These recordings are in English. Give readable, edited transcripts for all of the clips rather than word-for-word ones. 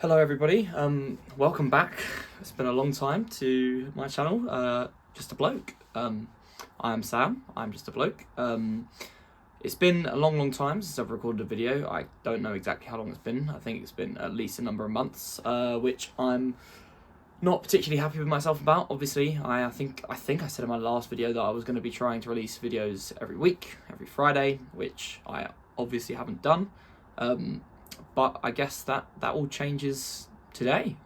Hello everybody, welcome back. It's been a long time to my channel, Just a Bloke. I am Sam, I'm Just a Bloke. It's been a long time since I've recorded a video. I don't know exactly how long it's been. I think it's been at least a number of months, which I'm not particularly happy with myself about. Obviously, I think I said in my last video that I was going to be trying to release videos every week, every Friday, which I obviously haven't done. But I guess that all changes today.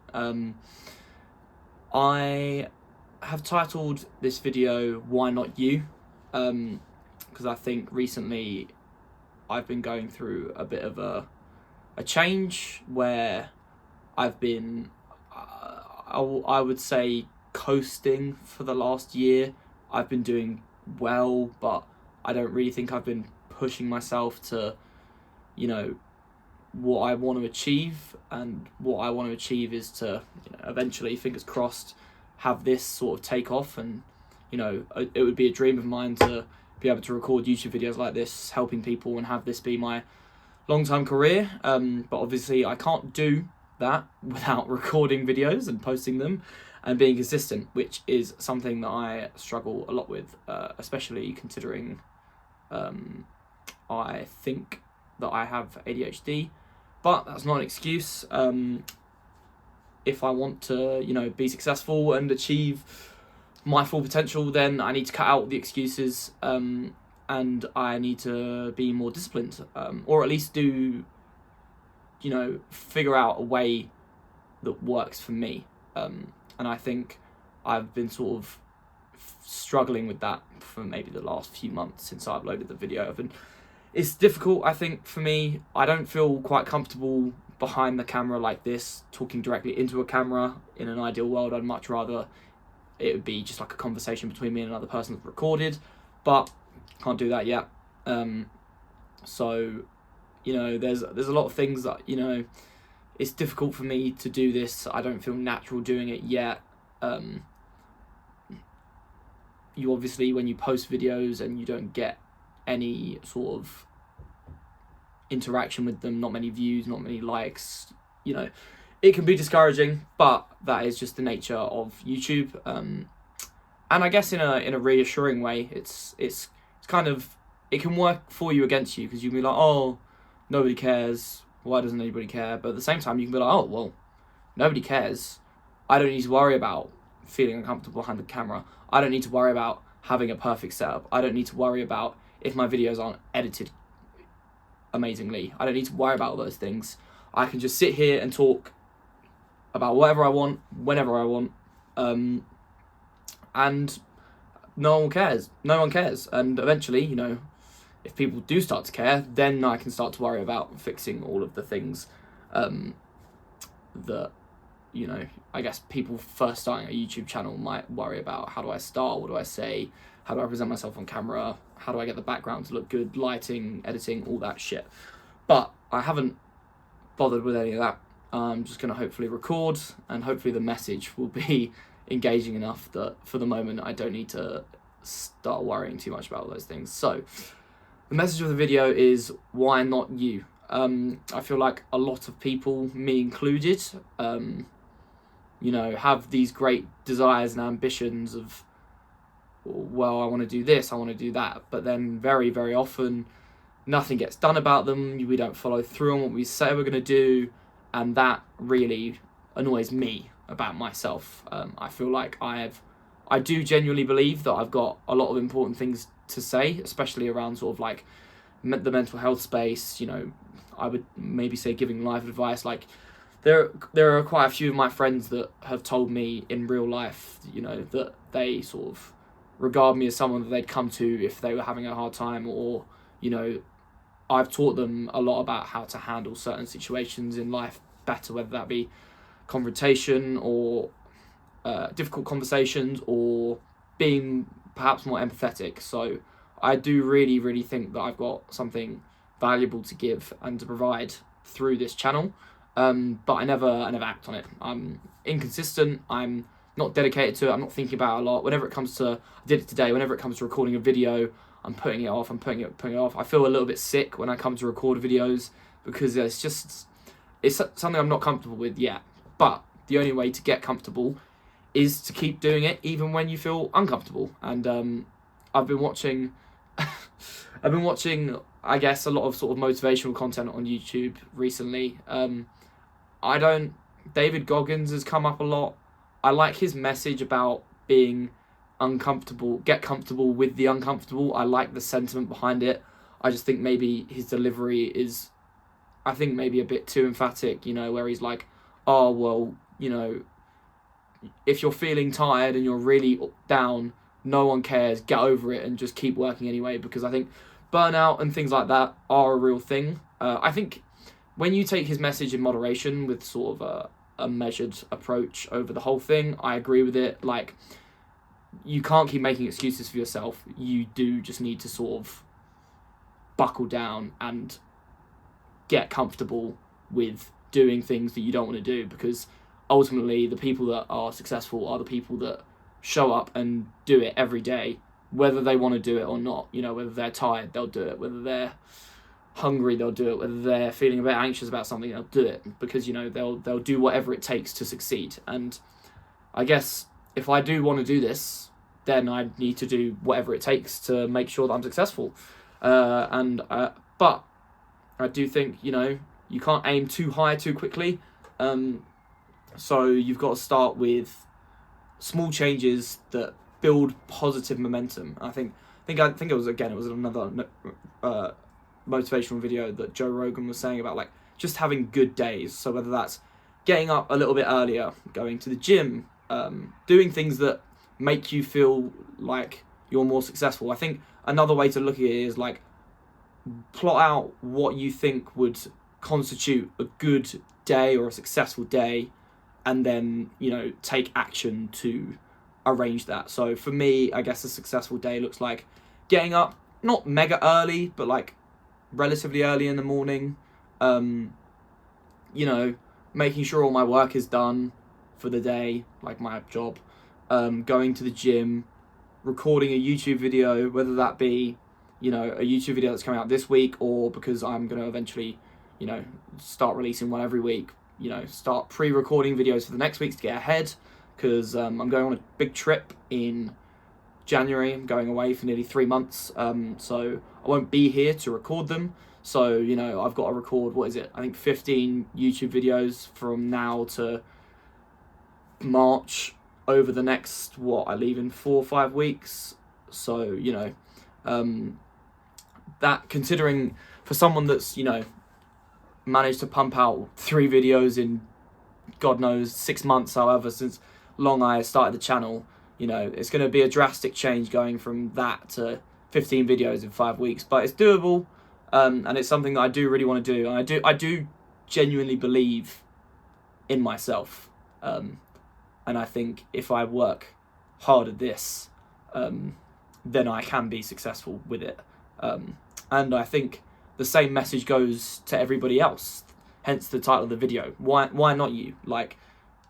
I have titled this video "Why Not You?" Because I think recently I've been going through a bit of a change where I've been, I would say, coasting for the last year. I've been doing well, but I don't really think I've been pushing myself to, what I want to achieve. And what I want to achieve is to, eventually, fingers crossed, have this sort of take off. And it would be a dream of mine to be able to record YouTube videos like this, helping people, and have this be my long-term career. But obviously I can't do that without recording videos and posting them and being consistent, which is something that I struggle a lot with, especially considering I think that I have ADHD. But that's not an excuse. If I want to, be successful and achieve my full potential, then I need to cut out the excuses, and I need to be more disciplined, or at least figure out a way that works for me. And I think I've been sort of struggling with that for maybe the last few months since I uploaded the video. It's difficult, I think, for me. I don't feel quite comfortable behind the camera like this, talking directly into a camera. In an ideal world, I'd much rather it would be just like a conversation between me and another person that's recorded, but can't do that yet. So, there's a lot of things that, it's difficult for me to do this. I don't feel natural doing it yet. You obviously, when you post videos and you don't get any sort of interaction with them, not many views, not many likes, it can be discouraging, but that is just the nature of YouTube. And I guess in a reassuring way, it's kind of, it can work for you against you, because you can be like, oh, nobody cares, why doesn't anybody care? But at the same time, you can be like, oh, well, nobody cares. I don't need to worry about feeling uncomfortable behind the camera. I don't need to worry about having a perfect setup. I don't need to worry about if my videos aren't edited amazingly. I don't need to worry about all those things. I can just sit here and talk about whatever I want, whenever I want, and no one cares. No one cares. And eventually, if people do start to care, then I can start to worry about fixing all of the things that, I guess people first starting a YouTube channel might worry about. How do I start? What do I say? How do I present myself on camera? How do I get the background to look good? Lighting, editing, all that shit. But I haven't bothered with any of that. I'm just going to hopefully record, and hopefully the message will be engaging enough that for the moment I don't need to start worrying too much about all those things. So the message of the video is, why not you? I feel like a lot of people, me included, have these great desires and ambitions of, well, I want to do this, I want to do that, but then very, very often nothing gets done about them. We don't follow through on what we say we're going to do, and that really annoys me about myself. I feel like I do genuinely believe that I've got a lot of important things to say, especially around sort of like the mental health space. I would maybe say giving life advice. Like there are quite a few of my friends that have told me in real life, that they sort of regard me as someone that they'd come to if they were having a hard time, or I've taught them a lot about how to handle certain situations in life better, whether that be confrontation or difficult conversations, or being perhaps more empathetic. So I do really, really think that I've got something valuable to give and to provide through this channel, but I never act on it. I'm inconsistent. I'm not dedicated to it. I'm not thinking about it a lot. Whenever it comes to, I did it today, whenever it comes to recording a video, I'm putting it off. I feel a little bit sick when I come to record videos, because it's something I'm not comfortable with yet. But the only way to get comfortable is to keep doing it even when you feel uncomfortable. And I've been watching I guess a lot of sort of motivational content on YouTube recently. David Goggins has come up a lot. I like his message about being uncomfortable, get comfortable with the uncomfortable. I like the sentiment behind it. I just think maybe his delivery is, I think maybe a bit too emphatic, where he's like, oh, well, if you're feeling tired and you're really down, no one cares, get over it and just keep working anyway, because I think burnout and things like that are a real thing. I think when you take his message in moderation with sort of a measured approach over the whole thing, I agree with it. Like, you can't keep making excuses for yourself. You do just need to sort of buckle down and get comfortable with doing things that you don't want to do, because ultimately the people that are successful are the people that show up and do it every day, whether they want to do it or not. Whether they're tired, they'll do it. Whether they're hungry, they'll do it. Whether they're feeling a bit anxious about something, they'll do it, because they'll do whatever it takes to succeed. And I guess if I do want to do this, then I need to do whatever it takes to make sure that I'm successful. But I do think you can't aim too high too quickly. So you've got to start with small changes that build positive momentum. I think it was another motivational video that Joe Rogan was saying about, like, just having good days. So whether that's getting up a little bit earlier, going to the gym, doing things that make you feel like you're more successful. I think another way to look at it is, like, plot out what you think would constitute a good day or a successful day, and then take action to arrange that. So for me, I guess a successful day looks like getting up not mega early, but like relatively early in the morning, making sure all my work is done for the day, like my job, going to the gym, recording a YouTube video, whether that be a YouTube video that's coming out this week, or because I'm going to eventually start releasing one every week, start pre-recording videos for the next week to get ahead, because I'm going on a big trip in January. I'm going away for nearly 3 months, so I won't be here to record them. So I've got to record, 15 YouTube videos from now to March over the next, I leave in 4 or 5 weeks. So that, considering for someone that's managed to pump out 3 videos in God knows 6 months, however, since long I started the channel, it's going to be a drastic change going from that to 15 videos in 5 weeks, but it's doable, and it's something that I do really want to do, and I do genuinely believe in myself, and I think if I work hard at this, then I can be successful with it, and I think the same message goes to everybody else, hence the title of the video. Why not you? Like,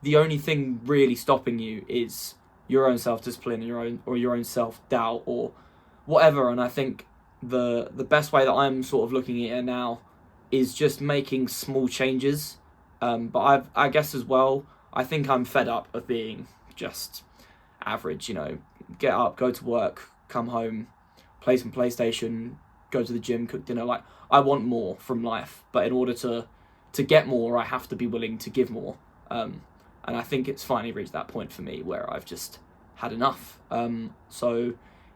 the only thing really stopping you is your own self-discipline and your own self-doubt or whatever. And I think the best way that I'm sort of looking at it now is just making small changes. But I guess as well, I think I'm fed up of being just average, get up, go to work, come home, play some PlayStation, go to the gym, cook dinner. Like, I want more from life, but in order to get more, I have to be willing to give more. And I think it's finally reached that point for me where I've just had enough. So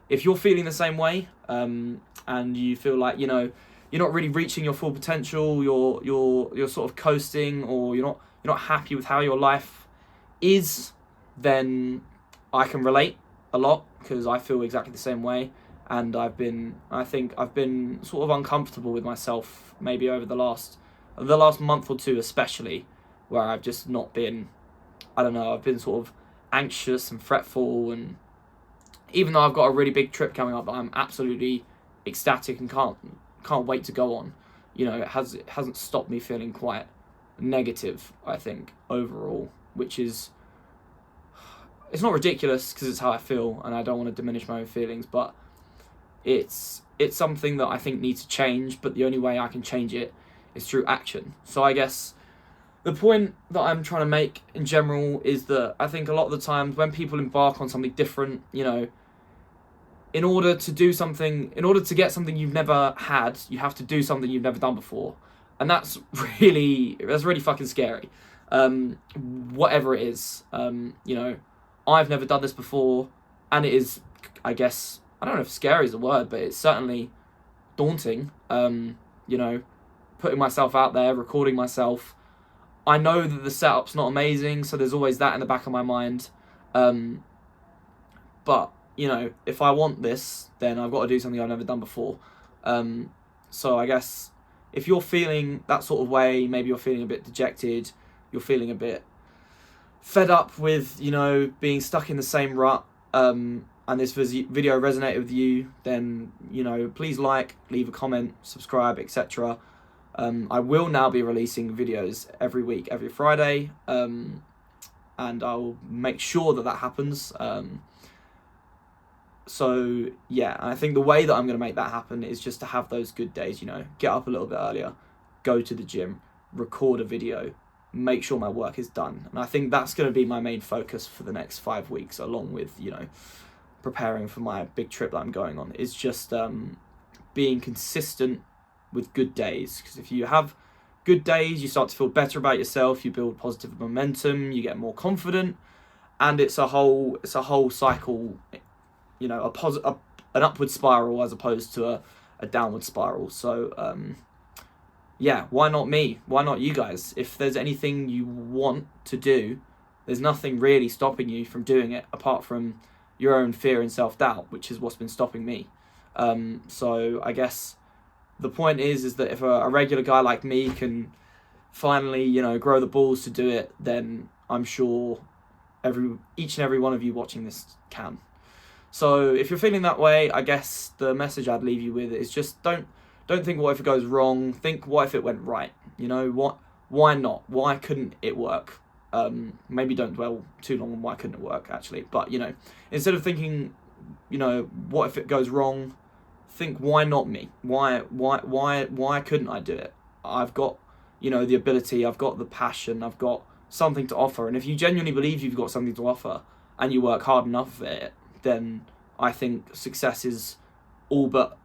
if you're feeling the same way, and you feel like you're not really reaching your full potential, you're sort of coasting, or you're not happy with how your life is, then I can relate a lot, because I feel exactly the same way. And I think I've been sort of uncomfortable with myself maybe over the last month or two, especially, where I've just not been, I've been sort of anxious and fretful, and even though I've got a really big trip coming up that I'm absolutely ecstatic and can't wait to go on, it hasn't stopped me feeling quite negative, I think, overall, which is, it's not ridiculous because it's how I feel and I don't want to diminish my own feelings, but it's something that I think needs to change, but the only way I can change it is through action. So I guess the point that I'm trying to make in general is that I think a lot of the times when people embark on something different, you know, in order to get something you've never had, you have to do something you've never done before. And that's really fucking scary. Whatever it is, you know, I've never done this before, and it is, I guess, I don't know if scary is a word, but it's certainly daunting. You know, putting myself out there, recording myself. I know that the setup's not amazing, so there's always that in the back of my mind. But, you know, if I want this, then I've got to do something I've never done before. So I guess if you're feeling that sort of way, maybe you're feeling a bit dejected, you're feeling a bit fed up with, you know, being stuck in the same rut, and this video resonated with you, then, you know, please leave a comment, subscribe, etc. I will now be releasing videos every week, every Friday, and I'll make sure that happens. So, yeah, I think the way that I'm going to make that happen is just to have those good days, you know, get up a little bit earlier, go to the gym, record a video, make sure my work is done. And I think that's going to be my main focus for the next 5 weeks, along with, you know, preparing for my big trip that I'm going on. Is just being consistent with good days. Because if you have good days, you start to feel better about yourself, you build positive momentum, you get more confident, and it's a whole cycle, you know, an upward spiral as opposed to a downward spiral. So yeah, why not me? Why not you guys? If there's anything you want to do, there's nothing really stopping you from doing it apart from your own fear and self-doubt, which is what's been stopping me. So I guess the point is that if a regular guy like me can finally, you know, grow the balls to do it, then I'm sure each and every one of you watching this can. So if you're feeling that way, I guess the message I'd leave you with is just don't think what if it goes wrong. Think what if it went right. You know, why not? Why couldn't it work? Maybe don't dwell too long on why couldn't it work actually. But, you know, instead of thinking, you know, what if it goes wrong, think why not me? Why couldn't I do it? I've got, you know, the ability, I've got the passion, I've got something to offer. And if you genuinely believe you've got something to offer and you work hard enough at it, then I think success is all but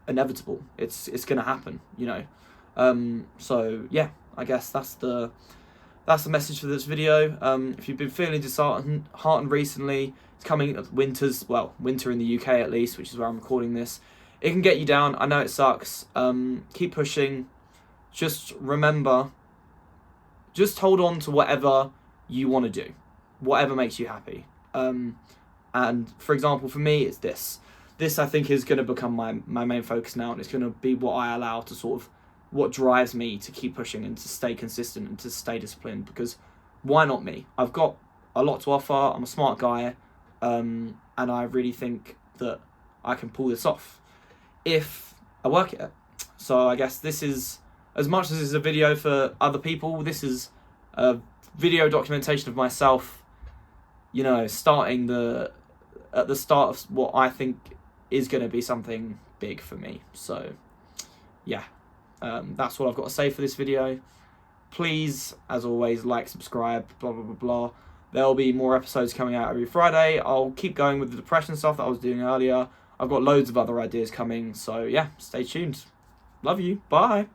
inevitable. It's going to happen, you know. So yeah, I guess that's the message for this video. If you've been feeling disheartened recently, it's coming winter in the UK at least, which is where I'm recording this. It can get you down. I know it sucks. Keep pushing. Just remember, just hold on to whatever you want to do, whatever makes you happy. And for example, for me, it's this. This, I think, is going to become my main focus now, and it's going to be what I allow to sort of, what drives me to keep pushing and to stay consistent and to stay disciplined, because why not me? I've got a lot to offer, I'm a smart guy, and I really think that I can pull this off if I work at it. So I guess this is, as much as this is a video for other people, this is a video documentation of myself, you know, at the start of what I think is going to be something big for me. So yeah, that's what I've got to say for this video. Please, as always, like, subscribe, blah blah blah blah. There'll be more episodes coming out every Friday. I'll keep going with the depression stuff that I was doing earlier. I've got loads of other ideas coming, so yeah, stay tuned. Love you, bye.